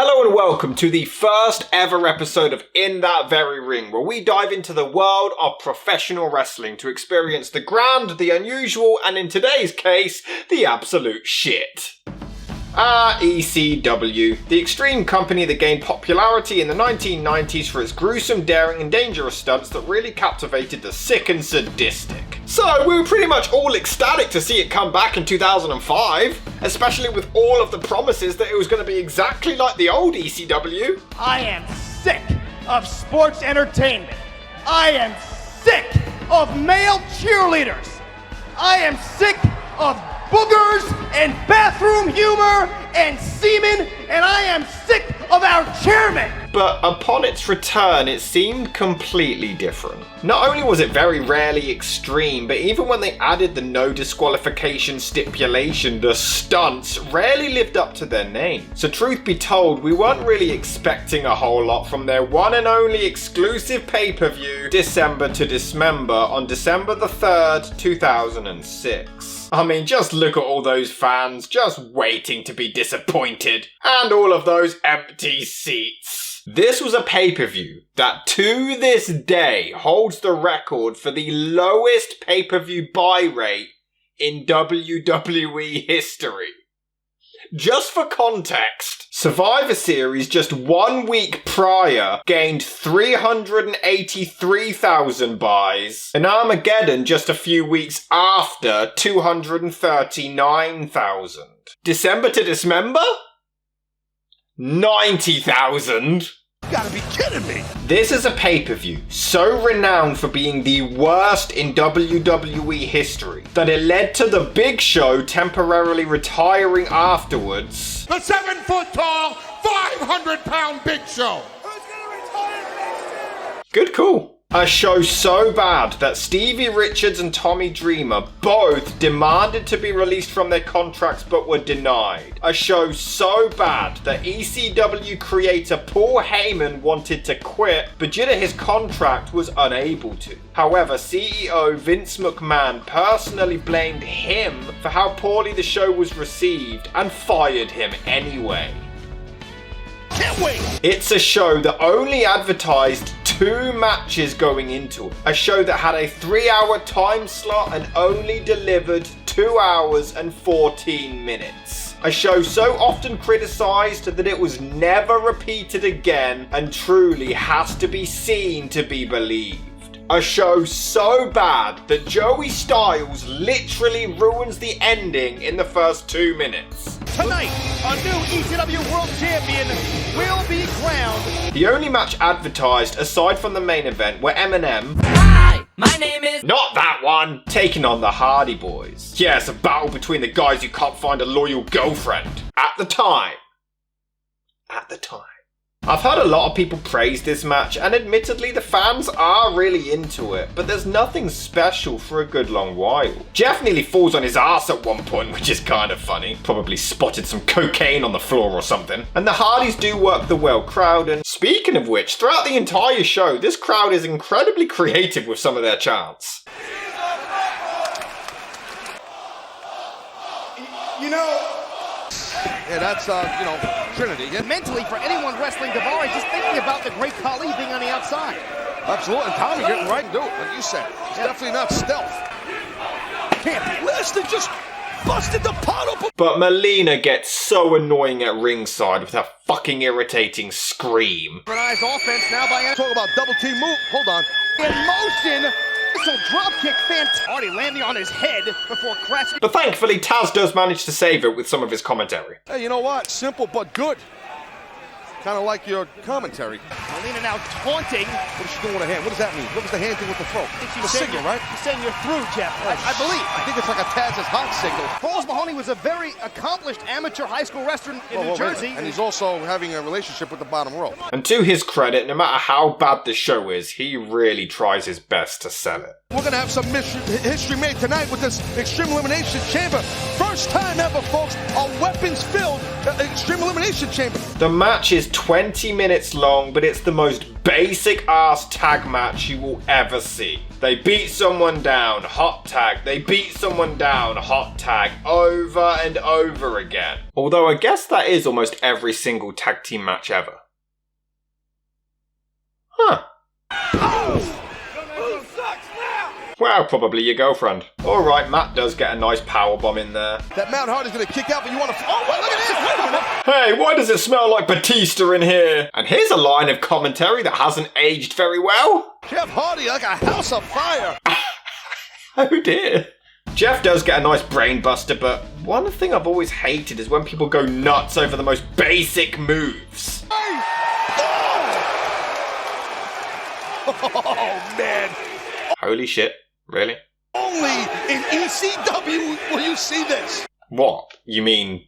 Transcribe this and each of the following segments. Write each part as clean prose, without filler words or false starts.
Hello and welcome to the first ever episode of In That Very Ring, where we dive into the world of professional wrestling to experience the grand, the unusual, and in today's case, the absolute shit. ECW, the extreme company that gained popularity in the 1990s for its gruesome, daring and dangerous stunts that really captivated the sick and sadistic. So we were pretty much all ecstatic to see it come back in 2005, especially with all of the promises that it was going to be exactly like the old ECW. I am sick of sports entertainment. I am sick of male cheerleaders. I am sick of boogers and bathroom humor and semen, and I am sick of our chairman. But upon its return, it seemed completely different. Not only was it very rarely extreme, but even when they added the no disqualification stipulation, the stunts rarely lived up to their name. So truth be told, we weren't really expecting a whole lot from their one and only exclusive pay-per-view, December to Dismember, on December the 3rd, 2006. I mean, just look at all those fans just waiting to be disappointed. And all of those empty seats. This was a pay-per-view that to this day holds the record for the lowest pay-per-view buy rate in WWE history. Just for context, Survivor Series just 1 week prior gained 383,000 buys, and Armageddon just a few weeks after 239,000. December to Dismember? 90,000. You gotta be kidding me! This is a pay-per-view so renowned for being the worst in WWE history that it led to the Big Show temporarily retiring afterwards. The 7-foot-tall, 500-pound Big Show! Who's gonna retire next year? Good call. A show so bad that Stevie Richards and Tommy Dreamer both demanded to be released from their contracts but were denied. A show so bad that ECW creator Paul Heyman wanted to quit, but due to his contract was unable to. However, CEO Vince McMahon personally blamed him for how poorly the show was received and fired him anyway. Can't wait! It's a show that only advertised 2 matches going into it. A show that had a 3-hour time slot and only delivered 2 hours and 14 minutes. A show so often criticised that it was never repeated again and truly has to be seen to be believed. A show so bad that Joey Styles literally ruins the ending in the first 2 minutes. Tonight, a new ECW World Champion will be crowned. The only match advertised aside from the main event were Eminem. Hi, my name is... Not that one! Taking on the Hardy Boys. Yes, a battle between the guys who can't find a loyal girlfriend. At the time. I've heard a lot of people praise this match, and admittedly the fans are really into it, but there's nothing special for a good long while. Jeff nearly falls on his ass at one point, which is kind of funny. Probably spotted some cocaine on the floor or something. And the Hardys do work the well crowd, and speaking of which, throughout the entire show, this crowd is incredibly creative with some of their chants. You know... Yeah, that's, Trinity. And mentally, for anyone wrestling Davari, just thinking about the great Khali being on the outside. Absolutely. And Tommy getting right into it, like you said. It's definitely not stealth. Can't be. Lesnar just busted the pot open. But Melina gets so annoying at ringside with her fucking irritating scream. Synchronized offense now by... Talk about double team move. Hold on. In motion. Missile drop kick, already landing on his head before crashing. But thankfully, Taz does manage to save it with some of his commentary. Hey, you know what? Simple but good. Kind of like your commentary. Melina now taunting. What is she doing with her hand? What does that mean? What was the hand thing with the throat? She's the signal, right? She's saying you're through, Jeff. I believe. I think it's like a Taz's hot signal. Paul Mahoney was a very accomplished amateur high school wrestler in New Jersey. And he's also having a relationship with the bottom row. And to his credit, no matter how bad the show is, he really tries his best to sell it. We're going to have some history made tonight with this Extreme Elimination Chamber. First time ever, folks, a weapons-filled Extreme Elimination Chamber. The match is 20 minutes long, but it's the most basic-ass tag match you will ever see. They beat someone down, hot tag. They beat someone down, hot tag, over and over again. Although I guess that is almost every single tag team match ever. Huh. Well, probably your girlfriend. Alright, Matt does get a nice powerbomb in there. That Mount Hardy's gonna kick out, but you wanna... Oh, well, look at this! Wait a minute! Hey, why does it smell like Batista in here? And here's a line of commentary that hasn't aged very well. Jeff Hardy like a house of fire! Oh dear. Jeff does get a nice brain buster, but one thing I've always hated is when people go nuts over the most basic moves. Hey! Oh, man! Holy shit, really? Only in ECW will you see this! What? You mean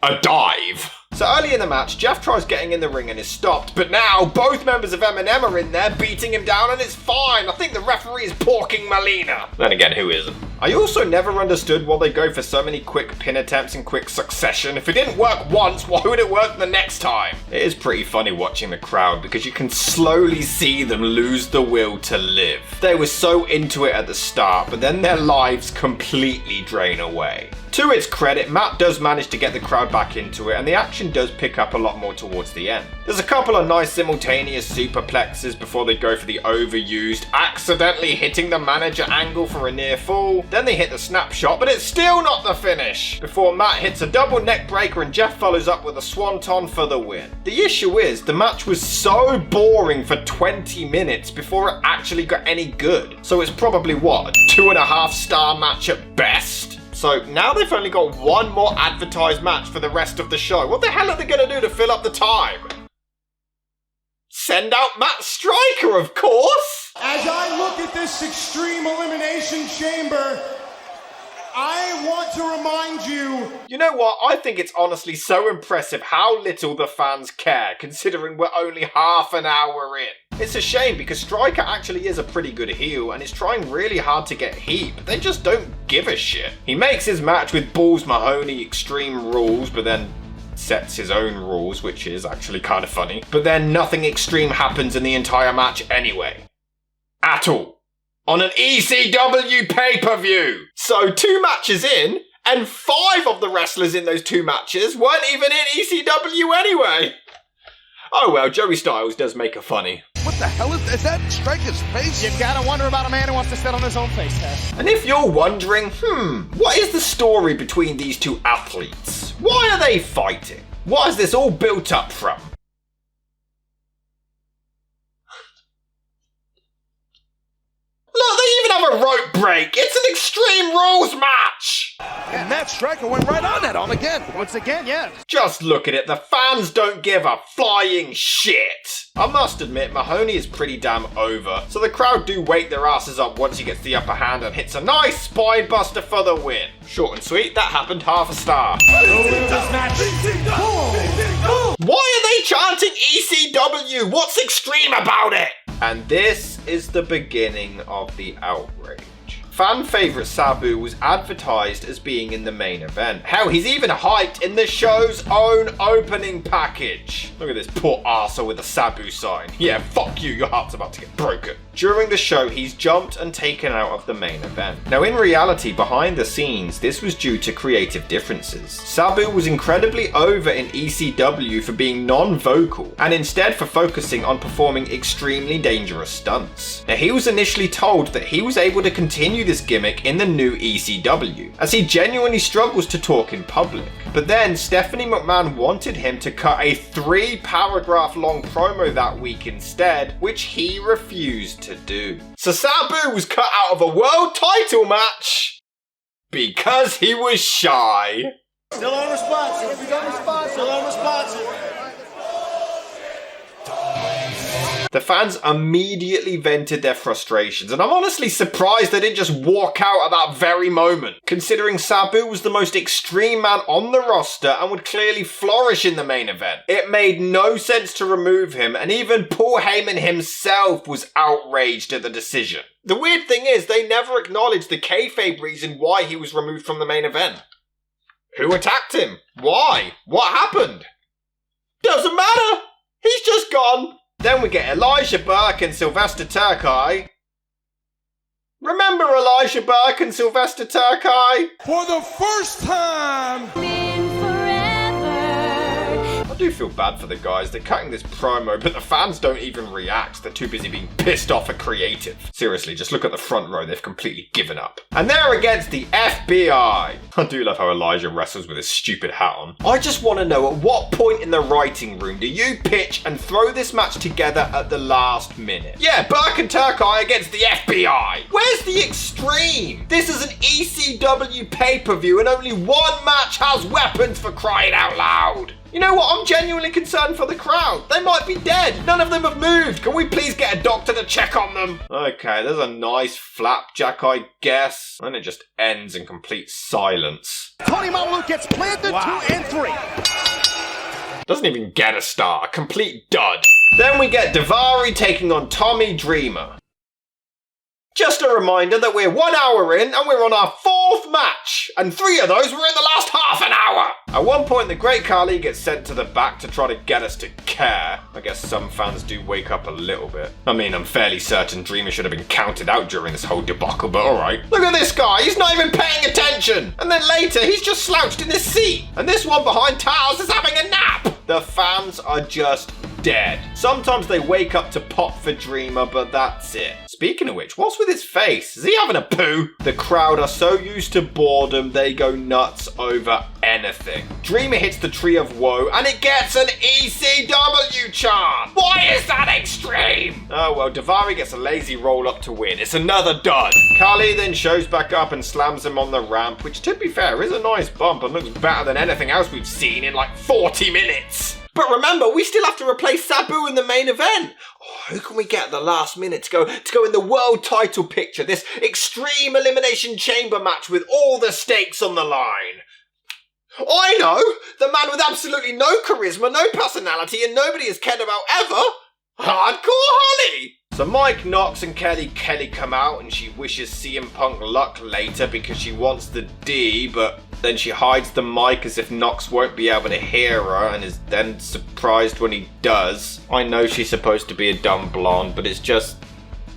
a dive? So early in the match, Jeff tries getting in the ring and is stopped, but now both members of M&M are in there beating him down and it's fine. I think the referee is porking Melina. Then again, who isn't? I also never understood why they go for so many quick pin attempts in quick succession. If it didn't work once, why would it work the next time? It is pretty funny watching the crowd because you can slowly see them lose the will to live. They were so into it at the start, but then their lives completely drain away. To its credit, Matt does manage to get the crowd back into it, and the action does pick up a lot more towards the end. There's a couple of nice simultaneous superplexes before they go for the overused, accidentally hitting the manager angle for a near fall. Then they hit the snapshot, but it's still not the finish. Before Matt hits a double neck breaker and Jeff follows up with a swanton for the win. The issue is, the match was so boring for 20 minutes before it actually got any good. So it's probably what, a 2.5-star match at best? So now they've only got one more advertised match for the rest of the show. What the hell are they going to do to fill up the time? Send out Matt Striker, of course! As I look at this Extreme Elimination Chamber, I want to remind you... You know what? I think it's honestly so impressive how little the fans care, considering we're only half an hour in. It's a shame because Striker actually is a pretty good heel and is trying really hard to get heat, but they just don't give a shit. He makes his match with Balls Mahoney Extreme Rules, but then sets his own rules, which is actually kind of funny. But then nothing extreme happens in the entire match anyway. At all. On an ECW pay-per-view. So 2 matches in, and 5 of the wrestlers in those 2 matches weren't even in ECW anyway. Oh well, Joey Styles does make a funny. What the hell is that? Striker's face? You gotta wonder about a man who wants to sit on his own face, Tess. And if you're wondering, what is the story between these 2 athletes? Why are they fighting? What is this all built up from? Look, they even have a rope break. It's an Extreme Rules match. And Matt Striker went right on that again. Once again, yeah. Just look at it. The fans don't give a flying shit. I must admit, Mahoney is pretty damn over, so the crowd do wake their asses up once he gets the upper hand and hits a nice spine buster for the win. Short and sweet, that happened 1/2 a star. Why are they chanting ECW? What's extreme about it? And this is the beginning of the outrage. Fan favourite Sabu was advertised as being in the main event. Hell, he's even hyped in the show's own opening package. Look at this poor arsehole with a Sabu sign. Yeah, fuck you, your heart's about to get broken. During the show, he's jumped and taken out of the main event. Now, in reality, behind the scenes, this was due to creative differences. Sabu was incredibly over in ECW for being non-vocal, and instead for focusing on performing extremely dangerous stunts. Now, he was initially told that he was able to continue this gimmick in the new ECW, as he genuinely struggles to talk in public. But then Stephanie McMahon wanted him to cut a 3-paragraph long promo that week instead, which he refused to do. So Sabu was cut out of a world title match because he was shy. Still unresponsive. Still unresponsive. The fans immediately vented their frustrations, and I'm honestly surprised they didn't just walk out at that very moment, considering Sabu was the most extreme man on the roster and would clearly flourish in the main event. It made no sense to remove him, and even Paul Heyman himself was outraged at the decision. The weird thing is, they never acknowledged the kayfabe reason why he was removed from the main event. Who attacked him? Why? What happened? Doesn't matter! He's just gone! Then we get Elijah Burke and Sylvester Terkay Remember Elijah Burke and Sylvester Turkey? For the first time. I do feel bad for the guys. They're cutting this promo, but the fans don't even react. They're too busy being pissed off at creative. Seriously, just look at the front row. They've completely given up. And they're against the FBI. I do love how Elijah wrestles with his stupid hat on. I just want to know, at what point in the writing room do you pitch and throw this match together at the last minute? Yeah, Burke and Turkey against the FBI. Where's the extreme? This is an ECW pay-per-view and only one match has weapons, for crying out loud. You know what? I'm genuinely concerned for the crowd. They might be dead. None of them have moved. Can we please get a doctor to check on them? Okay, there's a nice flapjack, I guess. And it just ends in complete silence. Tony Mamalu gets planted 2 and 3. Doesn't even get a star. Complete dud. Then we get Daivari taking on Tommy Dreamer. Just a reminder that we're 1 hour in and we're on our 4th match. And 3 of those were in the last half an hour. At one point, the Great Khali gets sent to the back to try to get us to care. I guess some fans do wake up a little bit. I mean, I'm fairly certain Dreamer should have been counted out during this whole debacle, but alright. Look at this guy, he's not even paying attention. And then later, he's just slouched in his seat. And this one behind Towers is having a nap. The fans are just dead. Sometimes they wake up to pop for Dreamer, but that's it. Speaking of which, what's with his face? Is he having a poo? The crowd are so used to boredom, they go nuts over anything. Dreamer hits the Tree of Woe, and it gets an ECW chant. Why is that extreme? Oh well, Daivari gets a lazy roll up to win. It's another dud. Khali then shows back up and slams him on the ramp, which to be fair is a nice bump and looks better than anything else we've seen in like 40 minutes. But remember, we still have to replace Sabu in the main event. Oh, who can we get at the last minute to go in the world title picture? This extreme elimination chamber match with all the stakes on the line. I know! The man with absolutely no charisma, no personality, and nobody has cared about ever. Hardcore Holly! So Mike Knox and Kelly come out and she wishes CM Punk luck later because she wants the D, but then she hides the mic as if Knox won't be able to hear her and is then surprised when he does. I know she's supposed to be a dumb blonde, but it's just,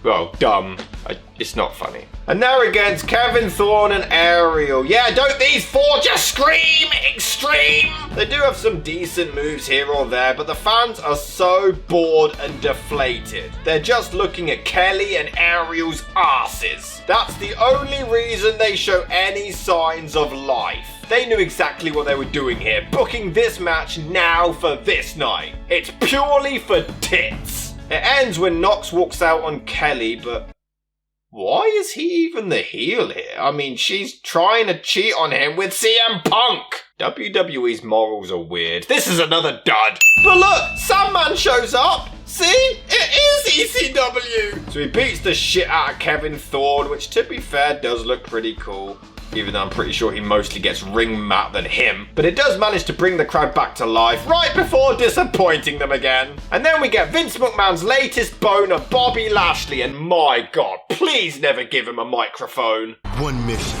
well, dumb. It's not funny. And they're against Kevin Thorne and Ariel. Yeah, don't these 4 just scream extreme? They do have some decent moves here or there, but the fans are so bored and deflated. They're just looking at Kelly and Ariel's asses. That's the only reason they show any signs of life. They knew exactly what they were doing here, booking this match now for this night. It's purely for tits. It ends when Knox walks out on Kelly, but why is he even the heel here? I mean, she's trying to cheat on him with CM Punk. WWE's morals are weird. This is another dud. But look, Sandman shows up. See? It is ECW. So he beats the shit out of Kevin Thorne, which to be fair does look pretty cool. Even though I'm pretty sure he mostly gets ring mat than him. But it does manage to bring the crowd back to life right before disappointing them again. And then we get Vince McMahon's latest boner, Bobby Lashley, and my god, please never give him a microphone. One mission,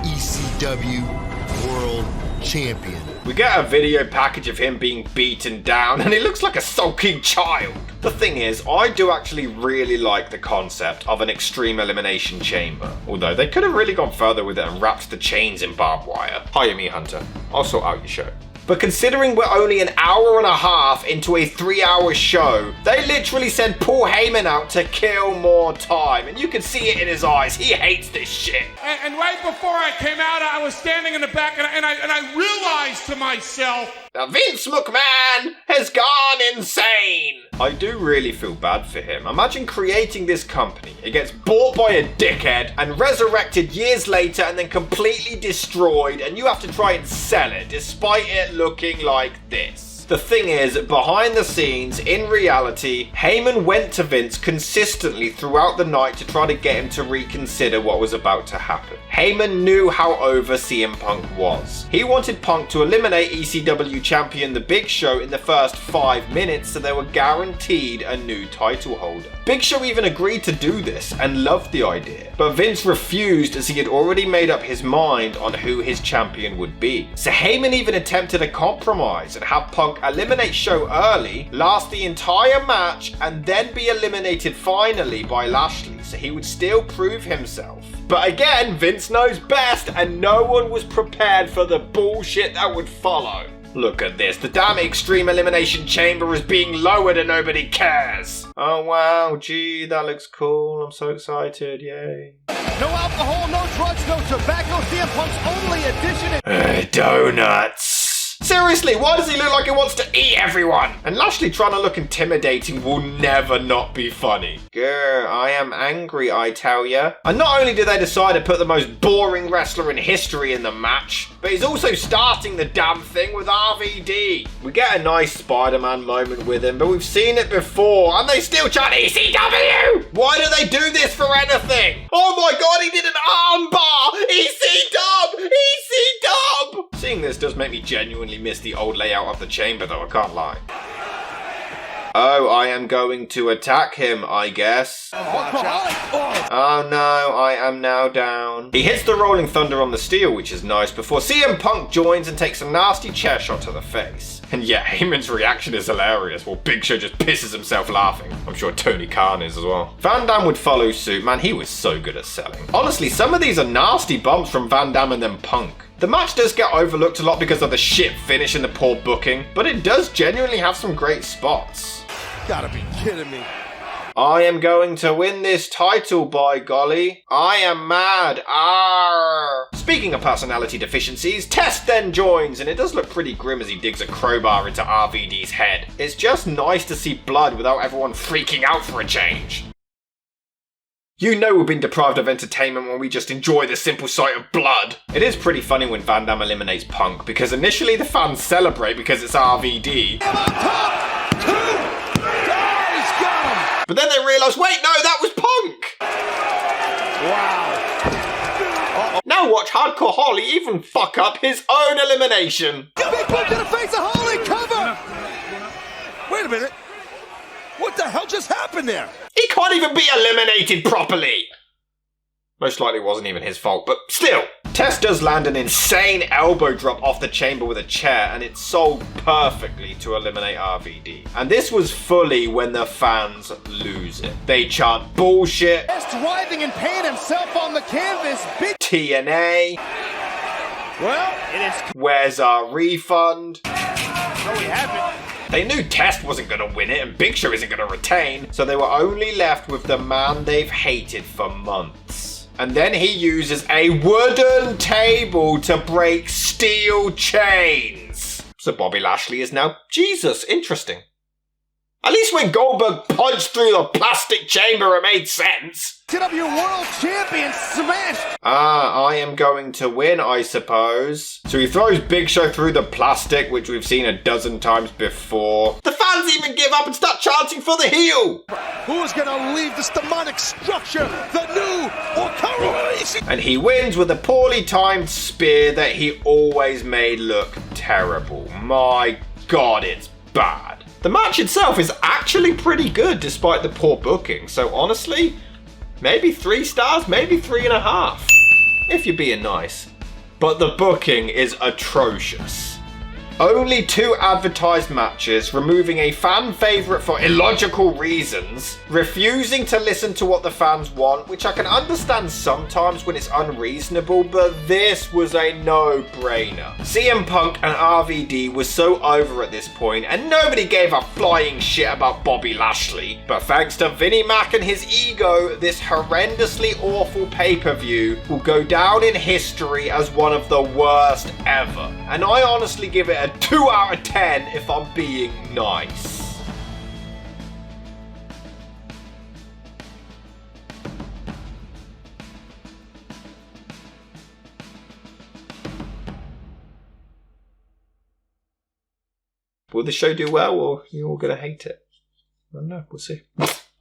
ECW World Champion. We get a video package of him being beaten down and he looks like a sulking child. The thing is, I do actually really like the concept of an extreme elimination chamber. Although they could have really gone further with it and wrapped the chains in barbed wire. Hire me, Hunter. I'll sort out your show. But considering we're only an hour and a half into a 3-hour show, they literally sent Paul Heyman out to kill more time. And you can see it in his eyes. He hates this shit. And right before I came out, I was standing in the back and I realized to myself, Vince McMahon has gone insane. I do really feel bad for him. Imagine creating this company. It gets bought by a dickhead and resurrected years later and then completely destroyed, and you have to try and sell it despite it looking like this. The thing is, behind the scenes, in reality, Heyman went to Vince consistently throughout the night to try to get him to reconsider what was about to happen. Heyman knew how over CM Punk was. He wanted Punk to eliminate ECW champion The Big Show in the first 5 minutes so they were guaranteed a new title holder. Big Show even agreed to do this and loved the idea, but Vince refused as he had already made up his mind on who his champion would be. So Heyman even attempted a compromise and have Punk Punk eliminate Show early, last the entire match, and then be eliminated finally by Lashley, so he would still prove himself. But again, Vince knows best, and no one was prepared for the bullshit that would follow. Look at this, the damn Extreme Elimination Chamber is being lowered and nobody cares. Oh wow, gee, that looks cool. I'm so excited, yay. No alcohol, no drugs, no tobacco. CM Punk's only addition is donuts. Seriously, why does he look like he wants to eat everyone? And Lashley trying to look intimidating will never not be funny. Grr, I am angry, I tell ya. And not only did they decide to put the most boring wrestler in history in the match, but he's also starting the damn thing with RVD. We get a nice Spider-Man moment with him, but we've seen it before, and they still chant ECW! Why do they do this for anything? Oh my god, he did an armbar! EC-dub! EC-dub! Seeing this does make me genuinely miss the old layout of the chamber though, I can't lie. Oh, I am going to attack him, I guess. Oh no, I am now down. He hits the Rolling Thunder on the steel, which is nice, before CM Punk joins and takes a nasty chair shot to the face. And yeah, Heyman's reaction is hilarious, while Big Show just pisses himself laughing. I'm sure Tony Khan is as well. Van Dam would follow suit. Man, he was so good at selling. Honestly, some of these are nasty bumps from Van Dam and then Punk. The match does get overlooked a lot because of the shit finish and the poor booking, but it does genuinely have some great spots. gotta be kidding me. I am going to win this title, by golly. I am mad. Arr. Speaking of personality deficiencies, Test then joins, and it does look pretty grim as he digs a crowbar into RVD's head. It's just nice to see blood without everyone freaking out for a change. You know we've been deprived of entertainment when we just enjoy the simple sight of blood. It is pretty funny when Van Dam eliminates Punk, because initially the fans celebrate because it's RVD. But then they realise, wait, no, that was Punk! Wow. Now watch Hardcore Holly even fuck up his own elimination. Big Punk gonna face a Holly cover! Wait a minute. What the hell just happened there? He can't even be eliminated properly. Most likely it wasn't even his fault, but still. Test does land an insane elbow drop off the chamber with a chair, and it's sold perfectly to eliminate RVD. And this was fully when the fans lose it. They chant bullshit. Test writhing in pain himself on the canvas. Big TNA. Well, it is. Where's our refund? So we have it. They knew Test wasn't going to win it and Big Show isn't going to retain, so they were only left with the man they've hated for months. And then he uses a wooden table to break steel chains. So Bobby Lashley is now Jesus. Interesting. At least when Goldberg punched through the plastic chamber, it made sense. ECW World Champion smashed. I am going to win, I suppose. So he throws Big Show through the plastic, which we've seen a dozen times before. The fans even give up and start chanting for the heel. Who's gonna leave this demonic structure? The new Okara. And he wins with a poorly timed spear that he always made look terrible. My God, it's bad. The match itself is actually pretty good despite the poor booking. So honestly, maybe 3 stars, maybe 3.5. If you're being nice. But the booking is atrocious. Only 2 advertised matches, removing a fan favourite for illogical reasons, refusing to listen to what the fans want, which I can understand sometimes when it's unreasonable, but this was a no-brainer. CM Punk and RVD were so over at this point, and nobody gave a flying shit about Bobby Lashley. But thanks to Vinnie Mac and his ego, this horrendously awful pay-per-view will go down in history as one of the worst ever. And I honestly give it a 2 out of 10 if I'm being nice. Will the show do well, or are you all gonna hate it? I don't know, we'll see.